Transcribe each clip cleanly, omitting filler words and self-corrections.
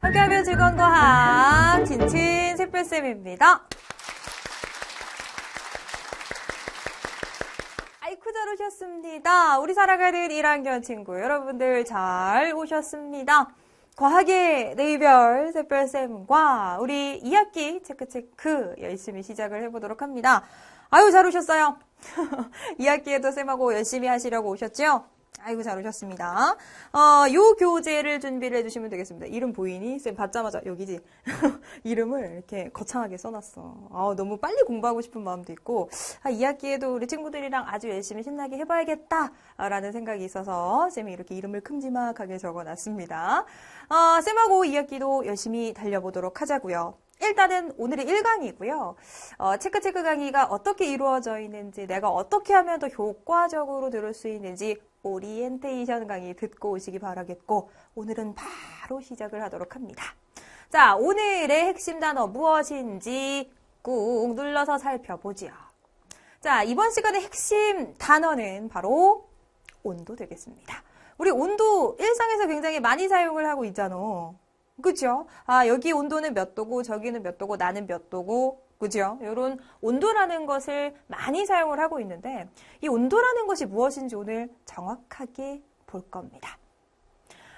함께하면 즐거운 과학 진친 샛별쌤입니다. 아이쿠 잘 오셨습니다. 우리 살아가는 1학년 친구 여러분들 잘 오셨습니다. 과학의 네이별 샛별쌤과 우리 2학기 체크체크 열심히 시작을 해보도록 합니다. 아유 잘 오셨어요. 2학기에도 쌤하고 열심히 하시려고 오셨죠? 아이고 잘 오셨습니다. 요 교재를 준비를 해주시면 되겠습니다. 이름 보이니? 쌤 받자마자 여기지? 이름을 이렇게 거창하게 써놨어. 너무 빨리 공부하고 싶은 마음도 있고 2학기에도 우리 친구들이랑 아주 열심히 신나게 해봐야겠다라는 생각이 있어서 쌤이 이렇게 이름을 큼지막하게 적어놨습니다. 쌤하고 2학기도 열심히 달려보도록 하자고요. 일단은 오늘의 1강이고요. 체크체크 강의가 어떻게 이루어져 있는지, 내가 어떻게 하면 더 효과적으로 들을 수 있는지 오리엔테이션 강의 듣고 오시기 바라겠고, 오늘은 바로 시작을 하도록 합니다. 자, 오늘의 핵심 단어 무엇인지 꾹 눌러서 살펴보지요. 자, 이번 시간의 핵심 단어는 바로 온도 되겠습니다. 우리 온도 일상에서 굉장히 많이 사용을 하고 있잖아. 그죠? 여기 온도는 몇 도고, 저기는 몇 도고, 나는 몇 도고, 그죠? 이런 온도라는 것을 많이 사용을 하고 있는데, 이 온도라는 것이 무엇인지 오늘 정확하게 볼 겁니다.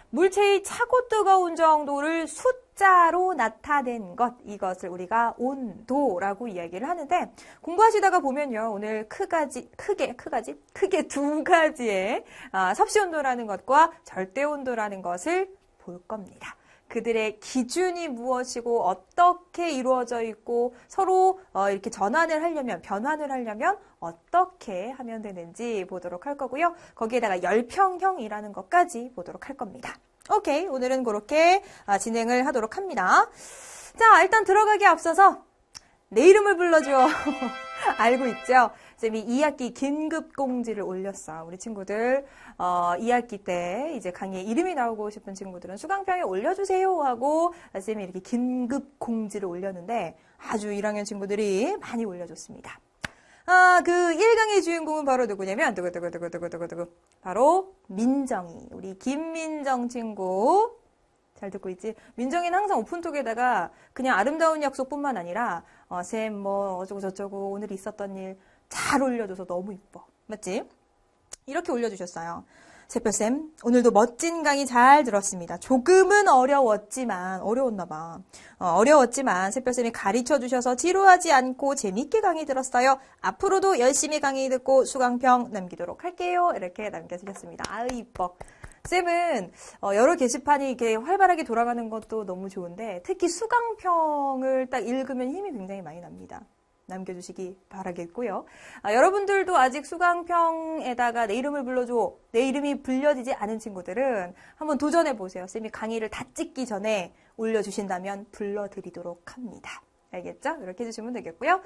물체의 차고 뜨거운 정도를 숫자로 나타낸 것, 이것을 우리가 온도라고 이야기를 하는데, 공부하시다가 보면요, 오늘 크게 두 가지의 섭씨 온도라는 것과 절대 온도라는 것을 볼 겁니다. 그들의 기준이 무엇이고 어떻게 이루어져 있고 서로 이렇게 변환을 하려면 어떻게 하면 되는지 보도록 할 거고요. 거기에다가 열평형이라는 것까지 보도록 할 겁니다. 오케이, 오늘은 그렇게 진행을 하도록 합니다. 자, 일단 들어가기 앞서서 내 이름을 불러줘. 알고 있죠? 쌤이 2학기 긴급 공지를 올렸어. 우리 친구들 2학기 때 이제 강의에 이름이 나오고 싶은 친구들은 수강평에 올려주세요 하고 쌤이 이렇게 긴급 공지를 올렸는데 아주 1학년 친구들이 많이 올려줬습니다. 그 1강의 주인공은 바로 누구냐면 바로 민정이, 우리 김민정 친구. 잘 듣고 있지? 민정이는 항상 오픈톡에다가 그냥 아름다운 약속뿐만 아니라 쌤 뭐 어쩌고 저쩌고 오늘 있었던 일 잘 올려줘서 너무 이뻐. 맞지? 이렇게 올려주셨어요. 샛별쌤, 오늘도 멋진 강의 잘 들었습니다. 조금은 어려웠나 봐. 어려웠지만 샛별쌤이 가르쳐주셔서 지루하지 않고 재밌게 강의 들었어요. 앞으로도 열심히 강의 듣고 수강평 남기도록 할게요. 이렇게 남겨주셨습니다. 아유, 이뻐. 쌤은 여러 게시판이 이렇게 활발하게 돌아가는 것도 너무 좋은데 특히 수강평을 딱 읽으면 힘이 굉장히 많이 납니다. 남겨주시기 바라겠고요. 여러분들도 아직 수강평에다가 내 이름을 불러줘, 내 이름이 불려지지 않은 친구들은 한번 도전해보세요. 쌤이 강의를 다 찍기 전에 올려주신다면 불러드리도록 합니다. 알겠죠? 이렇게 해주시면 되겠고요.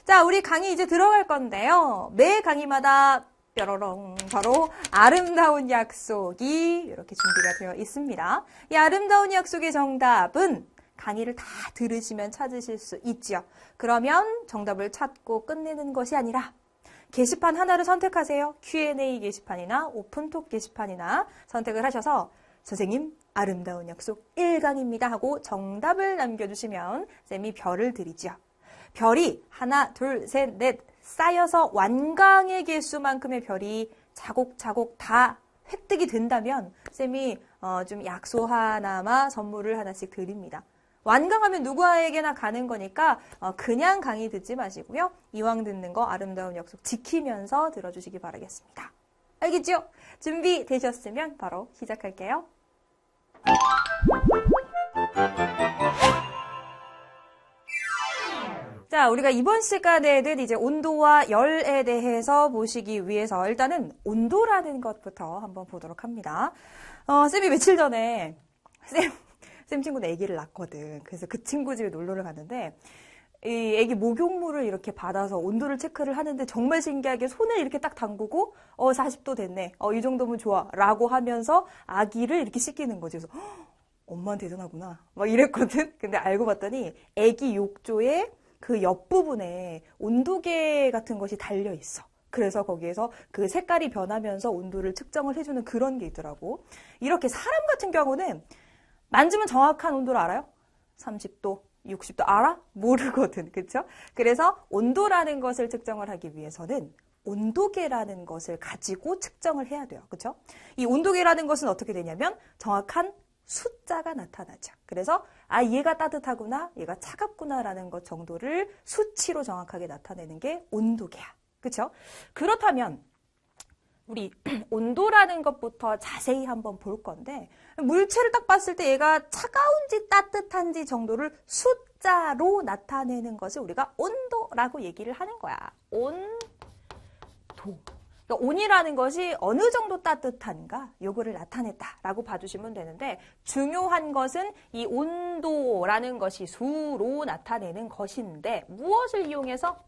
자, 우리 강의 이제 들어갈 건데요. 매 강의마다 뾰로롱 바로 아름다운 약속이 이렇게 준비가 되어 있습니다. 이 아름다운 약속의 정답은 강의를 다 들으시면 찾으실 수 있죠. 그러면 정답을 찾고 끝내는 것이 아니라 게시판 하나를 선택하세요. Q&A 게시판이나 오픈톡 게시판이나 선택을 하셔서 선생님 아름다운 약속 1강입니다 하고 정답을 남겨주시면 쌤이 별을 드리죠. 별이 하나, 둘, 셋, 넷 쌓여서 완강의 개수만큼의 별이 차곡차곡 다 획득이 된다면 쌤이 좀 약소 하나마 선물을 하나씩 드립니다. 완강하면 누구에게나 가는 거니까 그냥 강의 듣지 마시고요. 이왕 듣는 거 아름다운 약속 지키면서 들어주시기 바라겠습니다. 알겠죠? 준비되셨으면 바로 시작할게요. 자, 우리가 이번 시간에는 이제 온도와 열에 대해서 보시기 위해서 일단은 온도라는 것부터 한번 보도록 합니다. 쌤이 며칠 전에 쌤 친구는 아기를 낳았거든. 그래서 그 친구 집에 놀러를 갔는데 이 아기 목욕물을 이렇게 받아서 온도를 체크를 하는데 정말 신기하게 손을 이렇게 딱 담그고 40도 됐네. 이 정도면 좋아. 라고 하면서 아기를 이렇게 씻기는 거지. 그래서 엄마는 대단하구나. 막 이랬거든. 근데 알고 봤더니 아기 욕조에 그 옆부분에 온도계 같은 것이 달려 있어. 그래서 거기에서 그 색깔이 변하면서 온도를 측정을 해주는 그런 게 있더라고. 이렇게 사람 같은 경우는 만지면 정확한 온도를 알아요? 30도, 60도 알아? 모르거든. 그쵸? 그래서 온도라는 것을 측정을 하기 위해서는 온도계라는 것을 가지고 측정을 해야 돼요. 그쵸? 이 온도계라는 것은 어떻게 되냐면 정확한 숫자가 나타나죠. 그래서 얘가 따뜻하구나, 얘가 차갑구나라는 것 정도를 수치로 정확하게 나타내는 게 온도계야. 그쵸? 그렇다면 우리 온도라는 것부터 자세히 한번 볼 건데 물체를 딱 봤을 때 얘가 차가운지 따뜻한지 정도를 숫자로 나타내는 것을 우리가 온도라고 얘기를 하는 거야. 온도. 그러니까 온이라는 것이 어느 정도 따뜻한가 요거를 나타냈다라고 봐주시면 되는데 중요한 것은 이 온도라는 것이 수로 나타내는 것인데 무엇을 이용해서?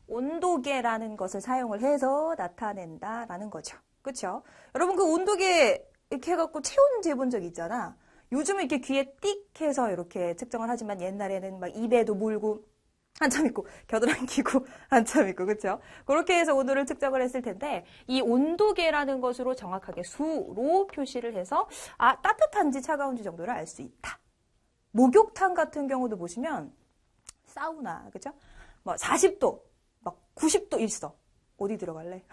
온도계라는 것을 사용을 해서 나타낸다라는 거죠. 그렇죠? 여러분 그 온도계 이렇게 해갖고 체온 재본 적 있잖아. 요즘은 이렇게 귀에 띡 해서 이렇게 측정을 하지만 옛날에는 막 입에도 물고 한참 있고 겨드랑이 끼고 한참 있고 그렇죠? 그렇게 해서 온도를 측정을 했을 텐데 이 온도계라는 것으로 정확하게 수로 표시를 해서 따뜻한지 차가운지 정도를 알 수 있다. 목욕탕 같은 경우도 보시면 사우나 그렇죠? 뭐 40도 막 90도 있어. 어디 들어갈래?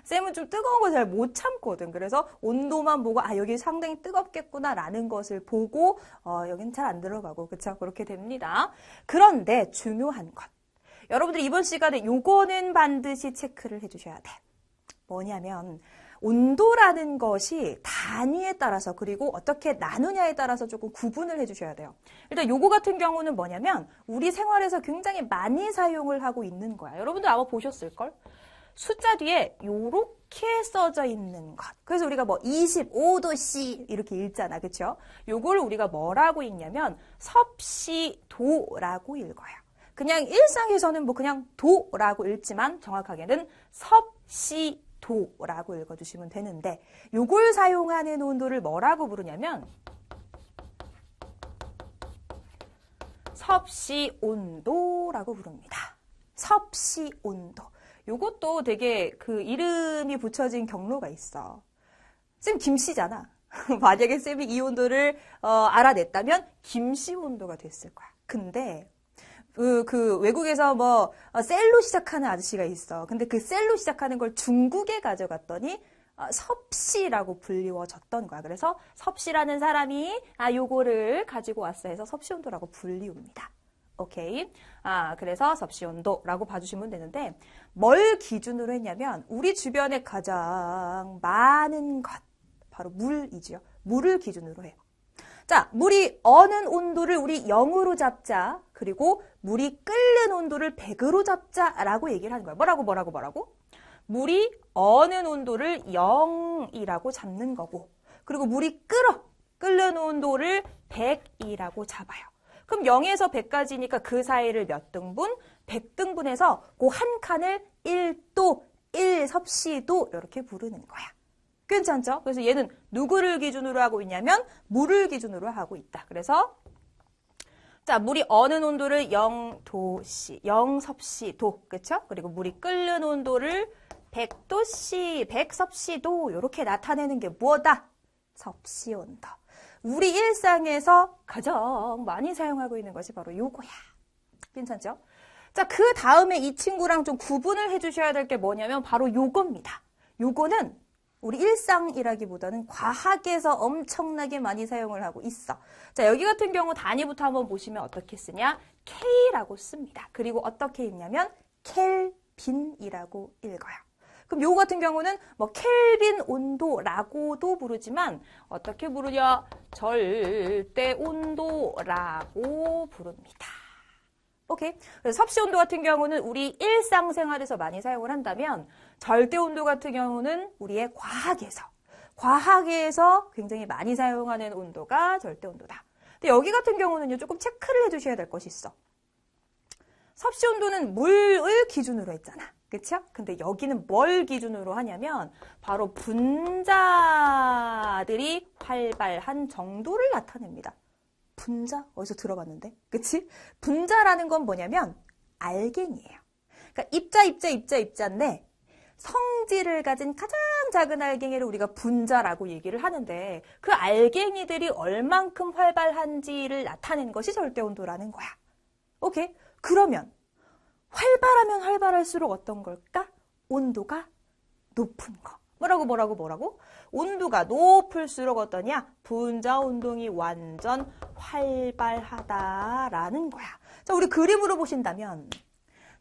쌤은 좀 뜨거운 거 잘 못 참거든. 그래서 온도만 보고 여기 상당히 뜨겁겠구나라는 것을 보고 여긴 잘 안 들어가고 그쵸? 그렇게 됩니다. 그런데 중요한 것. 여러분들 이번 시간에 요거는 반드시 체크를 해주셔야 돼. 뭐냐면 온도라는 것이 단위에 따라서 그리고 어떻게 나누냐에 따라서 조금 구분을 해주셔야 돼요. 일단 요거 같은 경우는 뭐냐면 우리 생활에서 굉장히 많이 사용을 하고 있는 거야. 여러분들 아마 보셨을걸? 숫자 뒤에 요렇게 써져 있는 것. 그래서 우리가 뭐 25도씨 이렇게 읽잖아. 그쵸? 요걸 우리가 뭐라고 읽냐면 섭씨도라고 읽어요. 그냥 일상에서는 뭐 그냥 도라고 읽지만 정확하게는 섭씨도라고 읽어주시면 되는데 요걸 사용하는 온도를 뭐라고 부르냐면 섭씨온도라고 부릅니다. 섭씨온도. 요것도 되게 그 이름이 붙여진 경로가 있어. 쌤 김씨잖아. 만약에 쌤이 이 온도를 알아냈다면 김씨 온도가 됐을 거야. 근데 그 외국에서 뭐 셀로 시작하는 아저씨가 있어. 근데 그 셀로 시작하는 걸 중국에 가져갔더니 섭씨라고 불리워졌던 거야. 그래서 섭씨라는 사람이 요거를 가지고 왔어 해서 섭씨 온도라고 불리웁니다. 오케이. 그래서 섭씨 온도라고 봐주시면 되는데 뭘 기준으로 했냐면 우리 주변에 가장 많은 것 바로 물이지요. 물을 기준으로 해요. 자, 물이 어는 온도를 우리 0으로 잡자. 그리고 물이 끓는 온도를 100으로 잡자라고 얘기를 하는 거야. 뭐라고? 물이 어는 온도를 0이라고 잡는 거고 그리고 물이 끓는 온도를 100이라고 잡아요. 그럼 0에서 100까지니까 그 사이를 몇 등분? 100등분해서 그 한 칸을 1도, 1섭씨도 이렇게 부르는 거야. 괜찮죠? 그래서 얘는 누구를 기준으로 하고 있냐면 물을 기준으로 하고 있다. 그래서 자, 물이 어는 온도를 0도씨, 0섭씨도, 그쵸? 그리고 물이 끓는 온도를 100도씨, 100섭씨도 이렇게 나타내는 게 뭐다? 섭씨온도. 우리 일상에서 가장 많이 사용하고 있는 것이 바로 요거야. 괜찮죠? 자, 그 다음에 이 친구랑 좀 구분을 해주셔야 될 게 뭐냐면 바로 요겁니다. 요거는 우리 일상이라기보다는 과학에서 엄청나게 많이 사용을 하고 있어. 자, 여기 같은 경우 단위부터 한번 보시면 어떻게 쓰냐? K라고 씁니다. 그리고 어떻게 읽냐면 켈빈이라고 읽어요. 그럼 요거 같은 경우는 뭐 켈빈 온도라고도 부르지만 어떻게 부르냐? 절대 온도라고 부릅니다. 오케이. 그래서 섭씨 온도 같은 경우는 우리 일상생활에서 많이 사용을 한다면 절대 온도 같은 경우는 우리의 과학에서 굉장히 많이 사용하는 온도가 절대 온도다. 근데 여기 같은 경우는요, 조금 체크를 해주셔야 될 것이 있어. 섭씨 온도는 물을 기준으로 했잖아. 그쵸? 근데 여기는 뭘 기준으로 하냐면 바로 분자들이 활발한 정도를 나타냅니다. 분자? 어디서 들어봤는데? 그치? 분자라는 건 뭐냐면 알갱이에요. 그러니까 입자인데 성질을 가진 가장 작은 알갱이를 우리가 분자라고 얘기를 하는데 그 알갱이들이 얼만큼 활발한지를 나타내는 것이 절대온도라는 거야. 오케이? 그러면 활발하면 활발할수록 어떤 걸까? 온도가 높은 거. 뭐라고? 온도가 높을수록 어떠냐? 분자 운동이 완전 활발하다라는 거야. 자, 우리 그림으로 보신다면,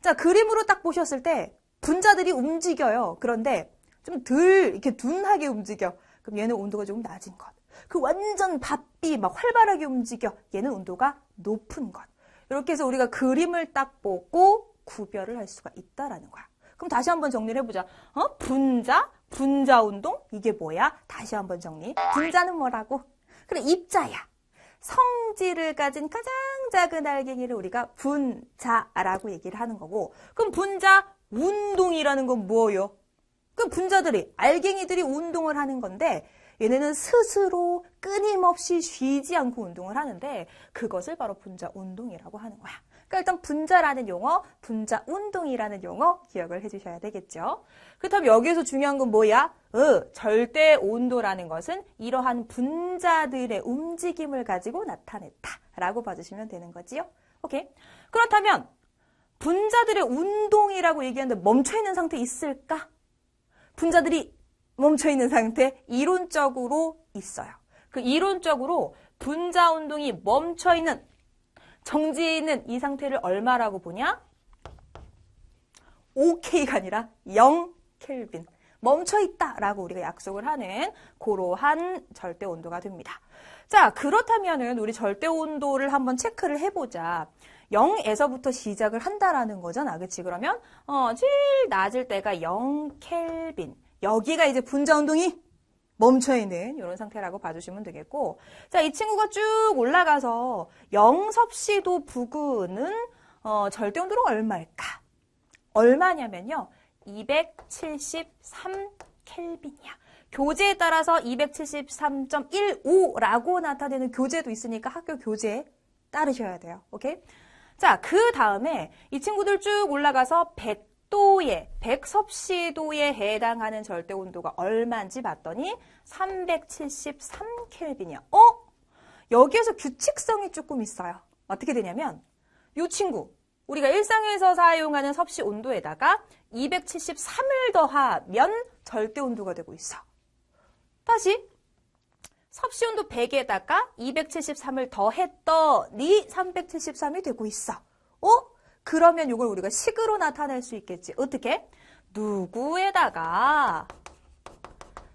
자, 그림으로 딱 보셨을 때 분자들이 움직여요. 그런데 좀 덜 이렇게 둔하게 움직여. 그럼 얘는 온도가 조금 낮은 것. 그 완전 바삐 막 활발하게 움직여. 얘는 온도가 높은 것. 이렇게 해서 우리가 그림을 딱 보고 구별을 할 수가 있다라는 거야. 그럼 다시 한번 정리를 해보자. 분자 운동? 이게 뭐야? 다시 한번 정리. 분자는 뭐라고? 그래, 입자야. 성질을 가진 가장 작은 알갱이를 우리가 분자라고 얘기를 하는 거고, 그럼 분자 운동이라는 건 뭐예요? 그 분자들이, 알갱이들이 운동을 하는 건데, 얘네는 스스로 끊임없이 쉬지 않고 운동을 하는데, 그것을 바로 분자 운동이라고 하는 거야. 그러니까 일단 분자라는 용어, 분자 운동이라는 용어 기억을 해주셔야 되겠죠. 그렇다면 여기에서 중요한 건 뭐야? 절대 온도라는 것은 이러한 분자들의 움직임을 가지고 나타냈다라고 봐주시면 되는 거지요. 오케이. 그렇다면 분자들의 운동이라고 얘기하는데 멈춰있는 상태 있을까? 분자들이 멈춰있는 상태 이론적으로 있어요. 그 이론적으로 분자 운동이 멈춰있는 정지해 있는 이 상태를 얼마라고 보냐? 5K가 아니라 0켈빈. 멈춰있다라고 우리가 약속을 하는 그러한 절대온도가 됩니다. 자, 그렇다면은 우리 절대온도를 한번 체크를 해보자. 0에서부터 시작을 한다라는 거잖아. 그치? 그러면 제일 낮을 때가 0켈빈. 여기가 이제 분자운동이 멈춰있는 이런 상태라고 봐주시면 되겠고, 자, 이 친구가 쭉 올라가서 0섭씨도 부근은 절대온도로 얼마일까? 얼마냐면요, 273켈빈이야. 교재에 따라서 273.15라고 나타내는 교재도 있으니까 학교 교재에 따르셔야 돼요. 오케이? 자, 그 다음에 이 친구들 쭉 올라가서 100섭씨도에 해당하는 절대온도가 얼마인지 봤더니 373켈빈이야. 여기에서 규칙성이 조금 있어요. 어떻게 되냐면 이 친구, 우리가 일상에서 사용하는 섭씨 온도에다가 273을 더하면 절대온도가 되고 있어. 다시 섭씨 온도 100에다가 273을 더했더니 373이 되고 있어. 그러면 이걸 우리가 식으로 나타낼 수 있겠지. 어떻게? 누구에다가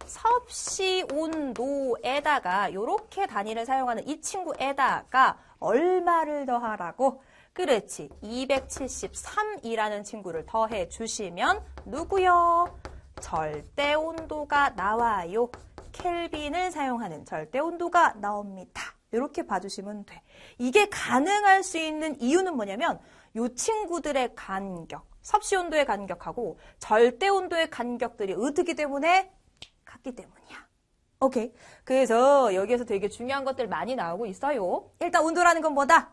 섭씨 온도에다가 이렇게 단위를 사용하는 이 친구에다가 얼마를 더하라고? 그렇지. 273이라는 친구를 더해 주시면 누구요? 절대온도가 나와요. 켈빈을 사용하는 절대온도가 나옵니다. 이렇게 봐주시면 돼. 이게 가능할 수 있는 이유는 뭐냐면 이 친구들의 간격, 섭씨온도의 간격하고 절대온도의 간격들이 어떻기 때문에? 같기 때문이야. 오케이. 그래서 여기에서 되게 중요한 것들 많이 나오고 있어요. 일단 온도라는 건 뭐다?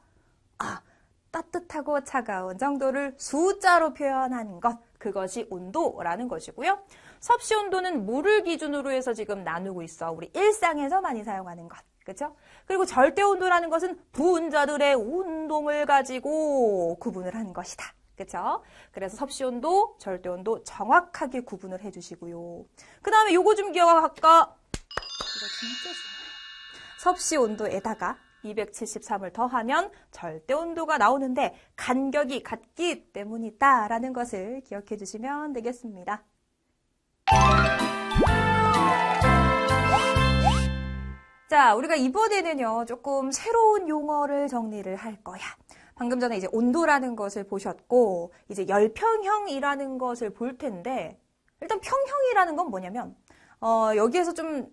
따뜻하고 차가운 정도를 숫자로 표현하는 것. 그것이 온도라는 것이고요. 섭씨 온도는 물을 기준으로 해서 지금 나누고 있어. 우리 일상에서 많이 사용하는 것. 그렇죠? 그리고 절대 온도라는 것은 분자들의 운동을 가지고 구분을 하는 것이다. 그렇죠? 그래서 섭씨 온도, 절대 온도 정확하게 구분을 해 주시고요. 그다음에 요거 좀 기억할까? 이거 진짜 좋아요. 섭씨 온도에다가 273을 더하면 절대 온도가 나오는데 간격이 같기 때문이다라는 것을 기억해 주시면 되겠습니다. 자, 우리가 이번에는요, 조금 새로운 용어를 정리를 할 거야. 방금 전에 이제 온도라는 것을 보셨고, 이제 열평형이라는 것을 볼 텐데, 일단 평형이라는 건 뭐냐면, 여기에서 좀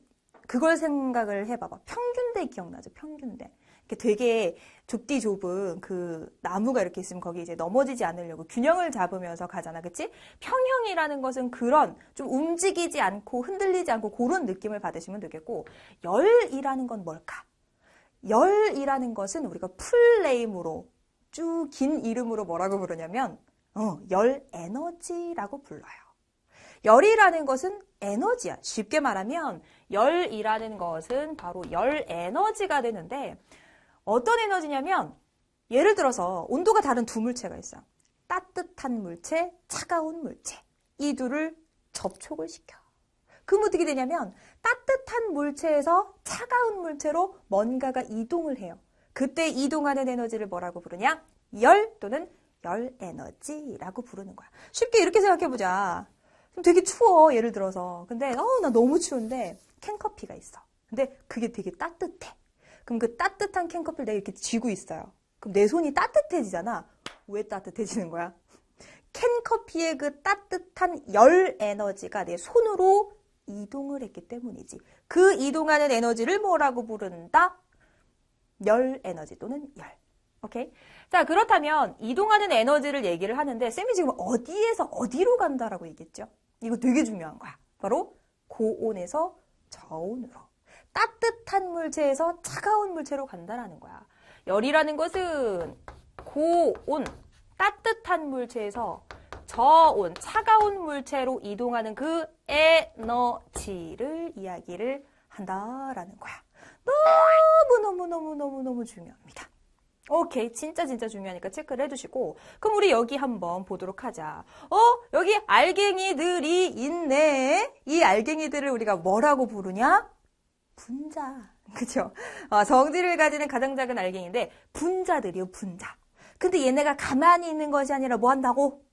그걸 생각을 해봐봐. 평균대 기억나죠? 평균대. 이렇게 되게 좁디 좁은 그 나무가 이렇게 있으면 거기 이제 넘어지지 않으려고 균형을 잡으면서 가잖아. 그치? 평형이라는 것은 그런 좀 움직이지 않고 흔들리지 않고 그런 느낌을 받으시면 되겠고, 열이라는 건 뭘까? 열이라는 것은 우리가 풀네임으로 쭉 긴 이름으로 뭐라고 부르냐면 열 에너지라고 불러요. 열이라는 것은 에너지야. 쉽게 말하면 열이라는 것은 바로 열 에너지가 되는데 어떤 에너지냐면 예를 들어서 온도가 다른 두 물체가 있어요. 따뜻한 물체, 차가운 물체. 이 둘을 접촉을 시켜. 그럼 어떻게 되냐면 따뜻한 물체에서 차가운 물체로 뭔가가 이동을 해요. 그때 이동하는 에너지를 뭐라고 부르냐? 열 또는 열 에너지라고 부르는 거야. 쉽게 이렇게 생각해보자. 되게 추워, 예를 들어서. 근데 나 너무 추운데 캔커피가 있어. 근데 그게 되게 따뜻해. 그럼 그 따뜻한 캔커피를 내가 이렇게 쥐고 있어요. 그럼 내 손이 따뜻해지잖아. 왜 따뜻해지는 거야? 캔커피의 그 따뜻한 열 에너지가 내 손으로 이동을 했기 때문이지. 그 이동하는 에너지를 뭐라고 부른다? 열 에너지 또는 열. 오케이? 자, 그렇다면 이동하는 에너지를 얘기를 하는데 쌤이 지금 어디에서 어디로 간다라고 얘기했죠? 이거 되게 중요한 거야. 바로 고온에서 저온으로. 따뜻한 물체에서 차가운 물체로 간다라는 거야. 열이라는 것은 고온, 따뜻한 물체에서 저온, 차가운 물체로 이동하는 그 에너지를 이야기를 한다라는 거야. 너무너무 중요합니다. 오케이, 진짜 중요하니까 체크를 해주시고 그럼 우리 여기 한번 보도록 하자. 여기 알갱이들이 있네. 이 알갱이들을 우리가 뭐라고 부르냐? 분자. 그죠? 성질을 가지는 가장 작은 알갱이인데 분자들이요, 분자. 근데 얘네가 가만히 있는 것이 아니라 뭐 한다고?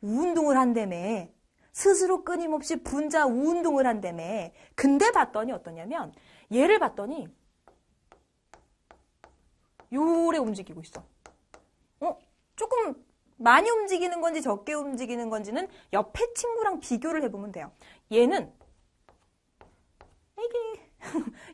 운동을 한다며. 스스로 끊임없이 분자 운동을 한다며. 근데 봤더니 어떠냐면 얘를 봤더니 요래 움직이고 있어. 조금 많이 움직이는 건지 적게 움직이는 건지는 옆에 친구랑 비교를 해보면 돼요. 얘는 이게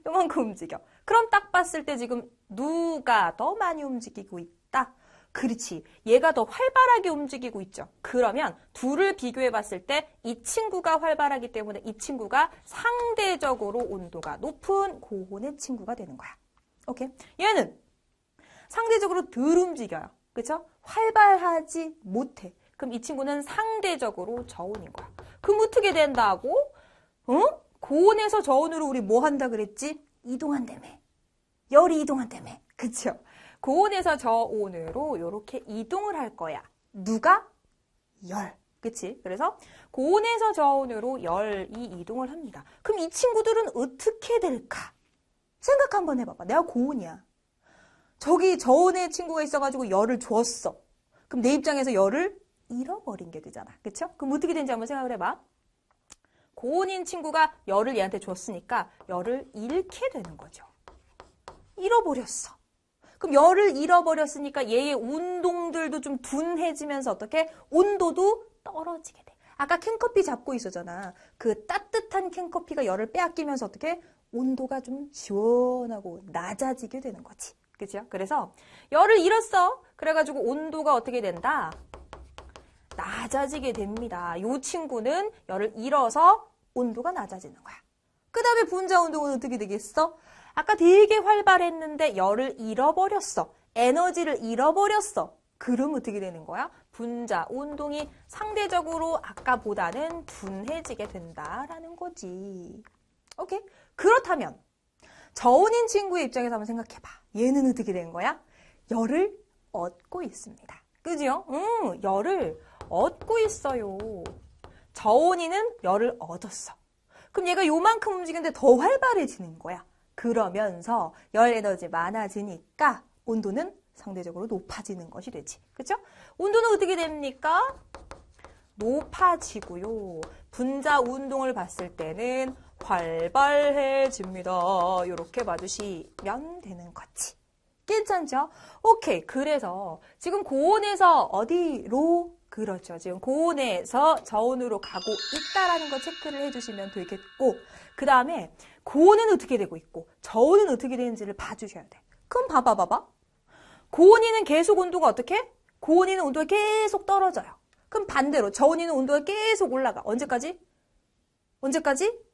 요만큼 움직여. 그럼 딱 봤을 때 지금 누가 더 많이 움직이고 있다? 그렇지. 얘가 더 활발하게 움직이고 있죠. 그러면 둘을 비교해 봤을 때 이 친구가 활발하기 때문에 이 친구가 상대적으로 온도가 높은 고온의 친구가 되는 거야. 오케이? 얘는 상대적으로 덜 움직여요. 그쵸? 활발하지 못해. 그럼 이 친구는 상대적으로 저온인 거야. 그럼 어떻게 된다고? 고온에서 저온으로 우리 뭐 한다 그랬지? 이동한다며. 열이 이동한다며. 그쵸? 고온에서 저온으로 이렇게 이동을 할 거야. 누가? 열. 그치? 그래서 고온에서 저온으로 열이 이동을 합니다. 그럼 이 친구들은 어떻게 될까? 생각 한번 해봐봐. 내가 고온이야. 저기 저온의 친구가 있어가지고 열을 줬어. 그럼 내 입장에서 열을 잃어버린 게 되잖아. 그쵸? 그럼 어떻게 되는지 한번 생각을 해봐. 고온인 친구가 열을 얘한테 줬으니까 열을 잃게 되는 거죠. 잃어버렸어. 그럼 열을 잃어버렸으니까 얘의 운동들도 좀 둔해지면서 어떻게? 온도도 떨어지게 돼. 아까 캔커피 잡고 있었잖아. 그 따뜻한 캔커피가 열을 빼앗기면서 어떻게? 온도가 좀 시원하고 낮아지게 되는 거지. 그죠? 그래서 열을 잃었어. 그래가지고 온도가 어떻게 된다? 낮아지게 됩니다. 이 친구는 열을 잃어서 온도가 낮아지는 거야. 그 다음에 분자 운동은 어떻게 되겠어? 아까 되게 활발했는데 열을 잃어버렸어. 에너지를 잃어버렸어. 그럼 어떻게 되는 거야? 분자 운동이 상대적으로 아까보다는 둔해지게 된다라는 거지. 오케이? 그렇다면 저온인 친구의 입장에서 한번 생각해봐. 얘는 어떻게 되는 거야? 열을 얻고 있습니다. 그죠? 열을 얻고 있어요. 저온이는 열을 얻었어. 그럼 얘가 요만큼 움직이는데 더 활발해지는 거야. 그러면서 열 에너지 많아지니까 온도는 상대적으로 높아지는 것이 되지. 그렇죠? 온도는 어떻게 됩니까? 높아지고요. 분자 운동을 봤을 때는 활발해집니다. 이렇게 봐주시면 되는 거지. 괜찮죠? 오케이. 그래서 지금 고온에서 어디로? 그렇죠. 지금 고온에서 저온으로 가고 있다라는 거 체크를 해주시면 되겠고, 그 다음에 고온은 어떻게 되고 있고 저온은 어떻게 되는지를 봐주셔야 돼. 그럼 봐봐. 고온이는 계속 온도가 어떻게? 고온이는 온도가 계속 떨어져요. 그럼 반대로 저온이는 온도가 계속 올라가. 언제까지?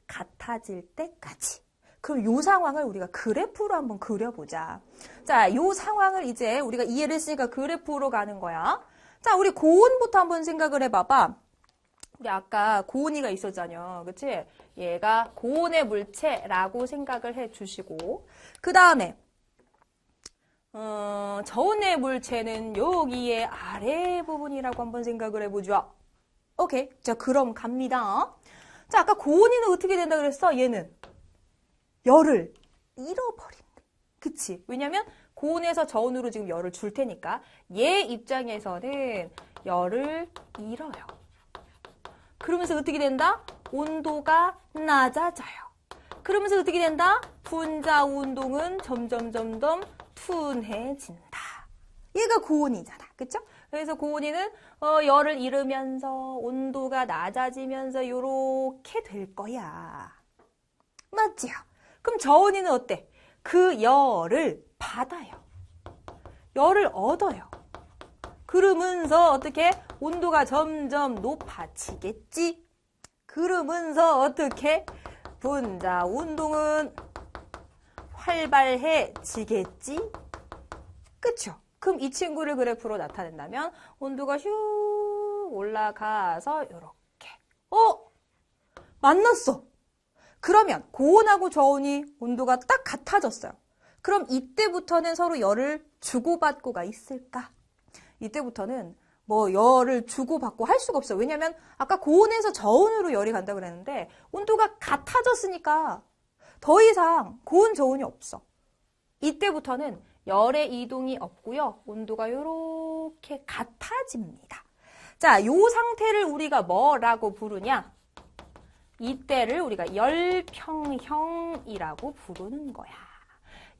같아질 때까지. 그럼 이 상황을 우리가 그래프로 한번 그려보자. 자, 이 상황을 이제 우리가 이해를 했으니까 그래프로 가는 거야. 자, 우리 고온부터 한번 생각을 해봐봐. 우리 아까 고온이가 있었잖아요. 그치? 얘가 고온의 물체라고 생각을 해주시고, 그 다음에 저온의 물체는 여기에 아래 부분이라고 한번 생각을 해보죠. 오케이. 자, 그럼 갑니다. 자, 아까 고온이는 어떻게 된다 그랬어? 얘는 열을 잃어버린대. 그치? 왜냐면 고온에서 저온으로 지금 열을 줄 테니까 얘 입장에서는 열을 잃어요. 그러면서 어떻게 된다? 온도가 낮아져요. 그러면서 어떻게 된다? 분자 운동은 점점 둔해진다. 얘가 고온이잖아. 그쵸? 그래서 고온이는 열을 잃으면서 온도가 낮아지면서 요렇게 될 거야. 맞지요? 그럼 저온이는 어때? 그 열을 받아요. 열을 얻어요. 그러면서 어떻게? 온도가 점점 높아지겠지? 그러면서 어떻게? 분자 운동은 활발해지겠지? 그쵸? 그럼 이 친구를 그래프로 나타낸다면 온도가 슉 올라가서 이렇게 만났어. 그러면 고온하고 저온이 온도가 딱 같아졌어요. 그럼 이때부터는 서로 열을 주고받고가 있을까? 이때부터는 뭐 열을 주고받고 할 수가 없어요. 왜냐면 아까 고온에서 저온으로 열이 간다고 그랬는데 온도가 같아졌으니까 더 이상 고온 저온이 없어. 이때부터는 열의 이동이 없고요. 온도가 이렇게 같아집니다. 자, 요 상태를 우리가 뭐라고 부르냐? 이때를 우리가 열평형이라고 부르는 거야.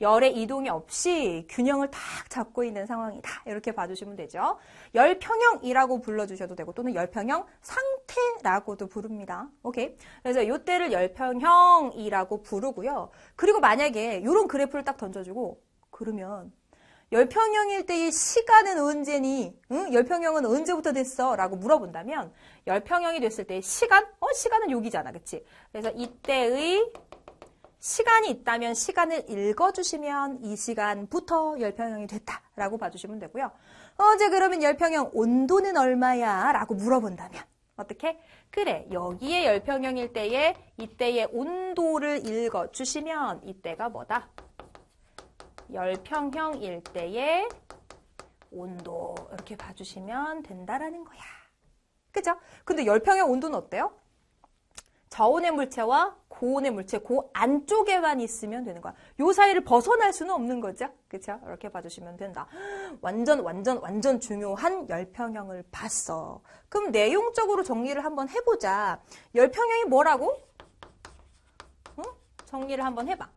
열의 이동이 없이 균형을 딱 잡고 있는 상황이다. 이렇게 봐주시면 되죠. 열평형이라고 불러주셔도 되고 또는 열평형 상태라고도 부릅니다. 오케이? 그래서 이때를 열평형이라고 부르고요. 그리고 만약에 이런 그래프를 딱 던져주고 그러면 열평형일 때의 시간은 언제니? 응? 열평형은 언제부터 됐어? 라고 물어본다면 열평형이 됐을 때의 시간? 시간은 여기잖아. 그치? 그래서 이때의 시간이 있다면 시간을 읽어주시면 이 시간부터 열평형이 됐다라고 봐주시면 되고요. 이제 그러면 열평형 온도는 얼마야? 라고 물어본다면 어떻게? 그래, 여기에 열평형일 때에 이때의 온도를 읽어주시면 이때가 뭐다? 열평형일 때의 온도 이렇게 봐주시면 된다라는 거야. 그죠? 근데 열평형 온도는 어때요? 저온의 물체와 고온의 물체, 그 안쪽에만 있으면 되는 거야. 요 사이를 벗어날 수는 없는 거죠. 그쵸? 이렇게 봐주시면 된다. 완전 중요한 열평형을 봤어. 그럼 내용적으로 정리를 한번 해보자. 열평형이 뭐라고? 응? 정리를 한번 해봐.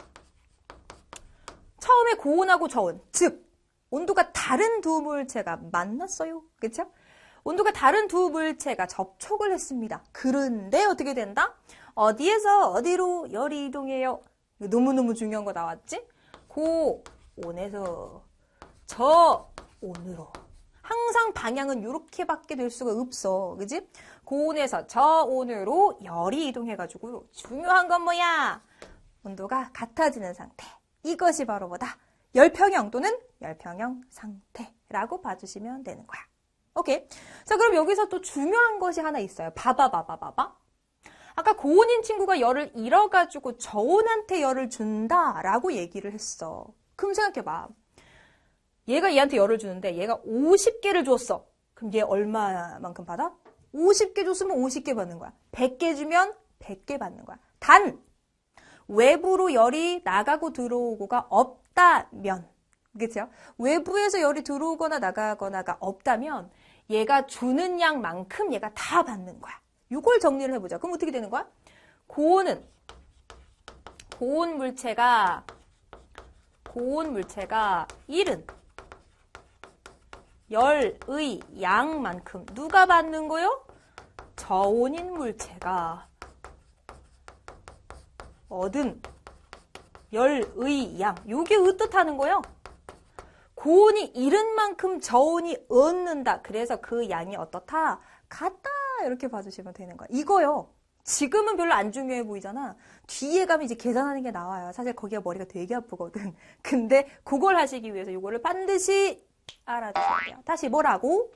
처음에 고온하고 저온, 즉 온도가 다른 두 물체가 만났어요. 그쵸? 온도가 다른 두 물체가 접촉을 했습니다. 그런데 어떻게 된다? 어디에서 어디로 열이 이동해요? 너무너무 중요한 거 나왔지? 고온에서 저온으로. 항상 방향은 이렇게밖에 될 수가 없어. 그지? 고온에서 저온으로 열이 이동해가지고 중요한 건 뭐야? 온도가 같아지는 상태. 이것이 바로 뭐다? 열평형 또는 열평형 상태라고 봐주시면 되는 거야. 오케이. 자, 그럼 여기서 또 중요한 것이 하나 있어요. 봐봐. 아까 고온인 친구가 열을 잃어가지고 저온한테 열을 준다라고 얘기를 했어. 그럼 생각해봐. 얘가 얘한테 열을 주는데 얘가 50개를 줬어. 그럼 얘 얼마만큼 받아? 50개 줬으면 50개 받는 거야. 100개 주면 100개 받는 거야. 단 외부로 열이 나가고 들어오고가 없다면, 그렇죠? 외부에서 열이 들어오거나 나가거나가 없다면 얘가 주는 양만큼 얘가 다 받는 거야. 이걸 정리를 해보자. 그럼 어떻게 되는 거야? 고온 물체가 잃은 열의 양만큼 누가 받는 거요? 저온인 물체가 얻은 열의 양. 요게 어떻다는 거요? 고온이 잃은 만큼 저온이 얻는다. 그래서 그 양이 어떻다? 같다. 이렇게 봐주시면 되는 거야. 이거요. 지금은 별로 안 중요해 보이잖아. 뒤에 가면 이제 계산하는 게 나와요. 사실 거기가 머리가 되게 아프거든. 근데 그걸 하시기 위해서 이거를 반드시 알아두셔야 돼요. 다시 뭐라고?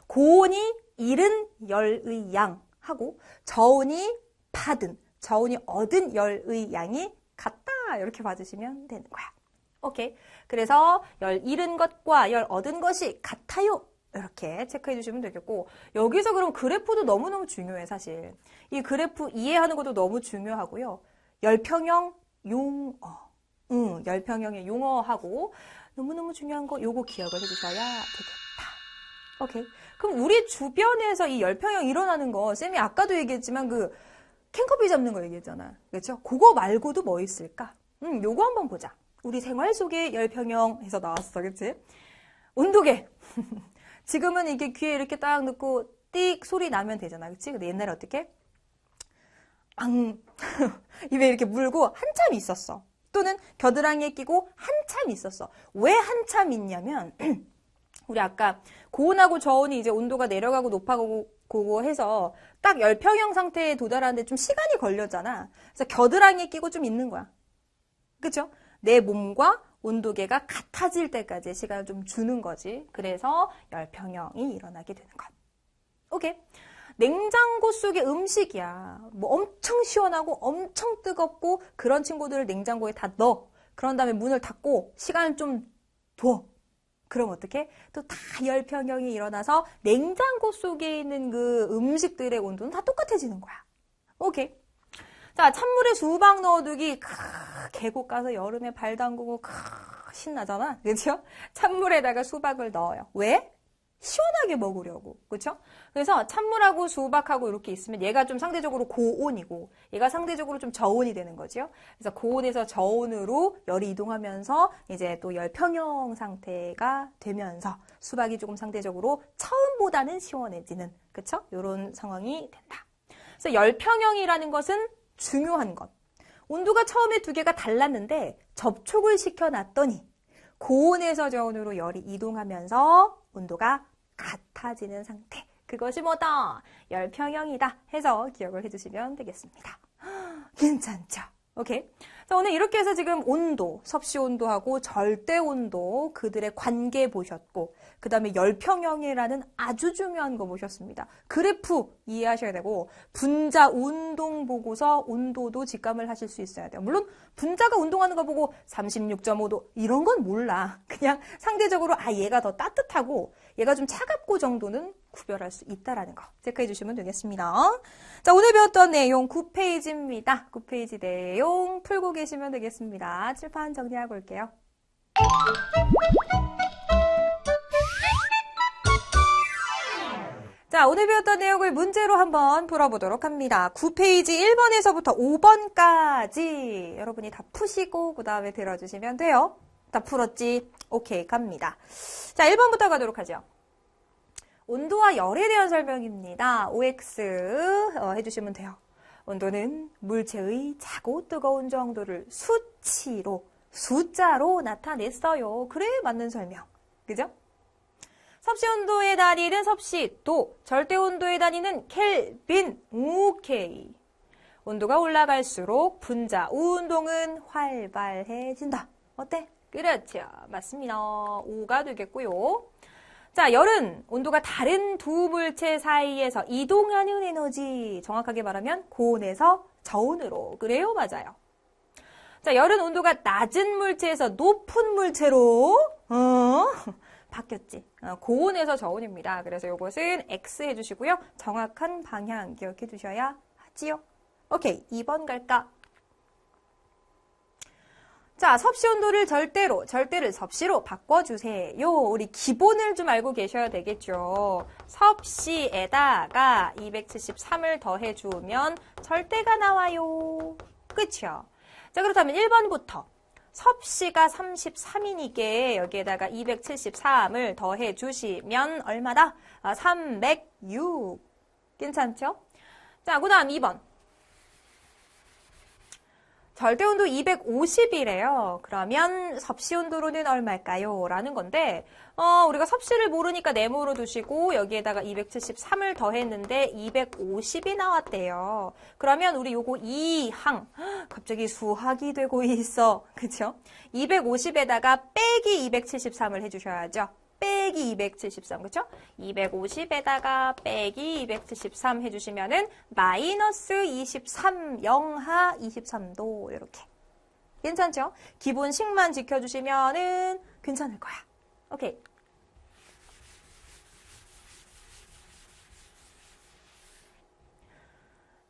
고온이 잃은 열의 양 하고 저온이 받은, 저온이 얻은 열의 양이 같다. 이렇게 봐주시면 되는 거야. 오케이. 그래서 열 잃은 것과 열 얻은 것이 같아요. 이렇게 체크해 주시면 되겠고, 여기서 그럼 그래프도 너무너무 중요해, 사실. 이 그래프 이해하는 것도 너무 중요하고요. 열평형 용어. 열평형의 용어하고 너무너무 중요한 거 요거 기억을 해주셔야 되겠다. 오케이. 그럼 우리 주변에서 이 열평형 일어나는 거, 쌤이 아까도 얘기했지만 그 캔커피 잡는 거 얘기했잖아. 그렇죠? 그거 말고도 뭐 있을까? 요거 한번 보자. 우리 생활 속에 열평형에서 나왔어. 그치? 온도계. 지금은 이게 귀에 이렇게 딱 넣고 띡 소리 나면 되잖아. 그치? 근데 옛날에 어떻게? 입에 이렇게 물고 한참 있었어. 또는 겨드랑이에 끼고 한참 있었어. 왜 한참 있냐면 우리 아까 고온하고 저온이 이제 온도가 내려가고 높아가고 해서 딱 열평형 상태에 도달하는데 좀 시간이 걸렸잖아. 그래서 겨드랑이에 끼고 좀 있는 거야. 그쵸? 내 몸과 온도계가 같아질 때까지 시간을 좀 주는 거지. 그래서 열평형이 일어나게 되는 것. 오케이. 냉장고 속의 음식이야. 뭐 엄청 시원하고 엄청 뜨겁고 그런 친구들을 냉장고에 다 넣어. 그런 다음에 문을 닫고 시간을 좀 둬. 그럼 어떻게? 또 다 열평형이 일어나서 냉장고 속에 있는 그 음식들의 온도는 다 똑같아지는 거야. 오케이. 자, 찬물에 수박 넣어두기. 계곡 가서 여름에 발 담그고 신나잖아. 그렇죠? 찬물에다가 수박을 넣어요. 왜? 시원하게 먹으려고. 그렇죠? 그래서 찬물하고 수박하고 이렇게 있으면 얘가 좀 상대적으로 고온이고 얘가 상대적으로 좀 저온이 되는 거죠. 그래서 고온에서 저온으로 열이 이동하면서 이제 또 열평형 상태가 되면서 수박이 조금 상대적으로 처음보다는 시원해지는, 그렇죠? 이런 상황이 된다. 그래서 열평형이라는 것은 중요한 것. 온도가 처음에 두 개가 달랐는데 접촉을 시켜놨더니 고온에서 저온으로 열이 이동하면서 온도가 같아지는 상태. 그것이 뭐다? 열평형이다 해서 기억을 해주시면 되겠습니다. 괜찮죠? 오케이. 자, 오늘 이렇게 해서 지금 온도, 섭씨 온도하고 절대 온도, 그들의 관계 보셨고, 그 다음에 열평형이라는 아주 중요한 거 보셨습니다. 그래프 이해하셔야 되고, 분자 운동 보고서 온도도 직감을 하실 수 있어야 돼요. 물론 분자가 운동하는 거 보고 36.5도 이런 건 몰라. 그냥 상대적으로 얘가 더 따뜻하고 얘가 좀 차갑고 정도는 구별할 수 있다라는 거 체크해 주시면 되겠습니다. 자, 오늘 배웠던 내용 9페이지입니다. 9페이지 내용 풀고 계시면 되겠습니다. 칠판 정리하고 올게요. 자, 오늘 배웠던 내용을 문제로 한번 풀어보도록 합니다. 9페이지 1번에서부터 5번까지 여러분이 다 푸시고 그 다음에 들어주시면 돼요. 다 풀었지? 오케이, 갑니다. 자, 1번부터 가도록 하죠. 온도와 열에 대한 설명입니다. OX 해주시면 돼요. 온도는 물체의 차고 뜨거운 정도를 수치로, 숫자로 나타냈어요. 그래, 맞는 설명. 그죠? 섭씨 온도의 단위는 섭씨도, 절대 온도의 단위는 켈빈. 오케이. 온도가 올라갈수록 분자 운동은 활발해진다. 어때? 그렇죠. 맞습니다. 5가 되겠고요. 자, 열은 온도가 다른 두 물체 사이에서 이동하는 에너지. 정확하게 말하면 고온에서 저온으로. 그래요? 맞아요. 자, 열은 온도가 낮은 물체에서 높은 물체로 바뀌었지. 고온에서 저온입니다. 그래서 이것은 X 해주시고요. 정확한 방향 기억해 두셔야 하지요. 오케이, 2번 갈까? 자, 섭씨 온도를 절대로, 절대를 섭씨로 바꿔주세요. 우리 기본을 좀 알고 계셔야 되겠죠. 섭씨에다가 273을 더해주면 절대가 나와요. 그쵸? 자, 그렇다면 1번부터 섭씨가 33이니까 여기에다가 273을 더해주시면 얼마다? 306. 괜찮죠? 자, 그 다음 2번. 절대온도 250이래요. 그러면 섭씨온도로는 얼마일까요? 라는 건데 우리가 섭씨를 모르니까 네모로 두시고 여기에다가 273을 더했는데 250이 나왔대요. 그러면 우리 요거 2항 갑자기 수학이 되고 있어. 그쵸? 250에다가 빼기 273을 해주셔야죠. 빼기 273, 그쵸? 250에다가 빼기 273 해주시면은 마이너스 23, 영하 23도 이렇게. 괜찮죠? 기본식만 지켜주시면은 괜찮을 거야. 오케이.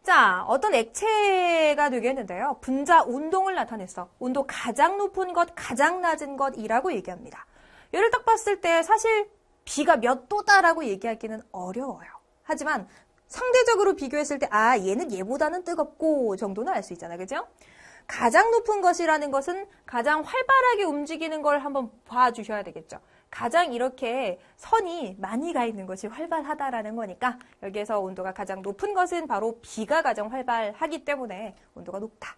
자, 어떤 액체가 되겠는데요. 분자 운동을 나타냈어. 온도 가장 높은 것, 가장 낮은 것이라고 얘기합니다. 얘를 딱 봤을 때 사실 B가 몇 도다라고 얘기하기는 어려워요. 하지만 상대적으로 비교했을 때 얘는 얘보다는 뜨겁고 정도는 알 수 있잖아요. 그죠? 가장 높은 것이라는 것은 가장 활발하게 움직이는 걸 한번 봐주셔야 되겠죠. 가장 이렇게 선이 많이 가 있는 것이 활발하다라는 거니까 여기에서 온도가 가장 높은 것은 바로 B가 가장 활발하기 때문에 온도가 높다.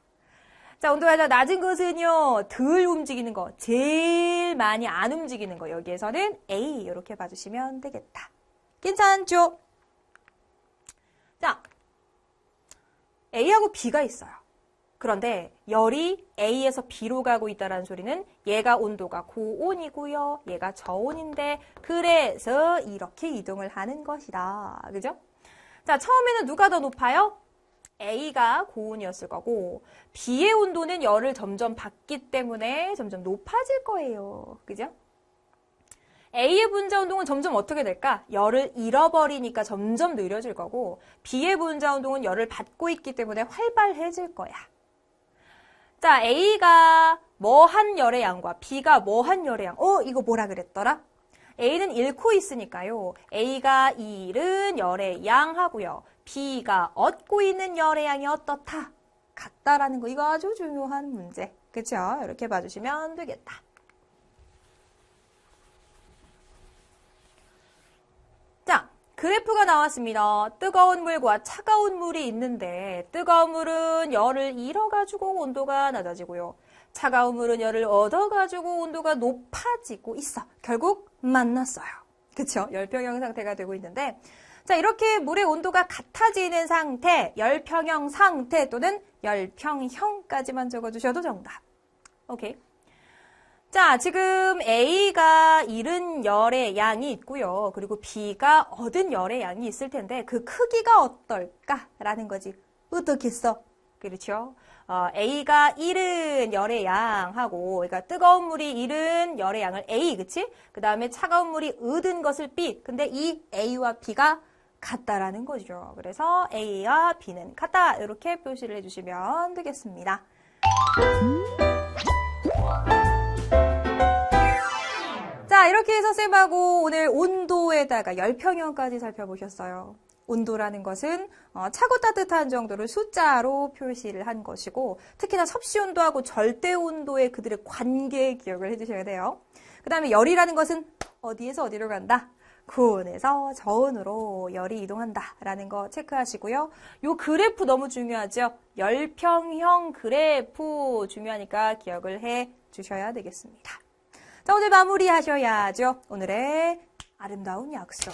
자, 온도가 가장 낮은 것은요, 덜 움직이는 거, 제일 많이 안 움직이는 거, 여기에서는 A 이렇게 봐주시면 되겠다. 괜찮죠? 자, A하고 B가 있어요. 그런데 열이 A에서 B로 가고 있다는 소리는 얘가 온도가 고온이고요. 얘가 저온인데 그래서 이렇게 이동을 하는 것이다. 그죠? 자, 처음에는 누가 더 높아요? A가 고온이었을 거고 B의 온도는 열을 점점 받기 때문에 점점 높아질 거예요. 그죠? A의 분자 운동은 점점 어떻게 될까? 열을 잃어버리니까 점점 느려질 거고 B의 분자 운동은 열을 받고 있기 때문에 활발해질 거야. 자, A가 뭐한 열의 양과 B가 뭐한 열의 양. 이거 뭐라 그랬더라? A는 잃고 있으니까요. A가 잃은 열의 양하고요. B가 얻고 있는 열의 양이 어떻다? 같다라는 거. 이거 아주 중요한 문제. 그쵸? 이렇게 봐주시면 되겠다. 자, 그래프가 나왔습니다. 뜨거운 물과 차가운 물이 있는데 뜨거운 물은 열을 잃어가지고 온도가 낮아지고요. 차가운 물은 열을 얻어가지고 온도가 높아지고 있어. 결국 만났어요. 그쵸? 열평형 상태가 되고 있는데 자, 이렇게 물의 온도가 같아지는 상태, 열평형 상태 또는 열평형까지만 적어주셔도 정답. 오케이. 자, 지금 A가 잃은 열의 양이 있고요. 그리고 B가 얻은 열의 양이 있을 텐데 그 크기가 어떨까라는 거지. 어떻겠어? 그렇죠? A가 잃은 열의 양하고 그러니까 뜨거운 물이 잃은 열의 양을 A, 그치? 그 다음에 차가운 물이 얻은 것을 B. 근데 이 A와 B가 같다라는 거죠. 그래서 A와 B는 같다. 이렇게 표시를 해주시면 되겠습니다. 자, 이렇게 해서 쌤하고 오늘 온도에다가 열평형까지 살펴보셨어요. 온도라는 것은 차고 따뜻한 정도를 숫자로 표시를 한 것이고 특히나 섭씨 온도하고 절대 온도의 그들의 관계 기억을 해주셔야 돼요. 그 다음에 열이라는 것은 어디에서 어디로 간다? 고온에서 저온으로 열이 이동한다라는 거 체크하시고요. 요 그래프 너무 중요하죠. 열평형 그래프 중요하니까 기억을 해 주셔야 되겠습니다. 자, 오늘 마무리하셔야죠. 오늘의 아름다운 약속.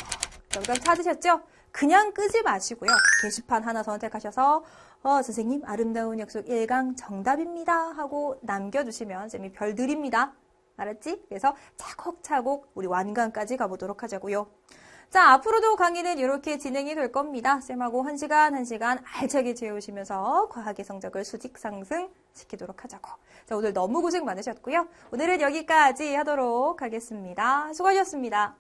정답 찾으셨죠? 그냥 끄지 마시고요. 게시판 하나 선택하셔서 선생님 아름다운 약속 1강 정답입니다 하고 남겨주시면 쌤이 별 드립니다. 알았지? 그래서 차곡차곡 우리 완강까지 가보도록 하자고요. 자, 앞으로도 강의는 이렇게 진행이 될 겁니다. 쌤하고 1시간 알차게 채우시면서 과학의 성적을 수직 상승시키도록 하자고. 자, 오늘 너무 고생 많으셨고요. 오늘은 여기까지 하도록 하겠습니다. 수고하셨습니다.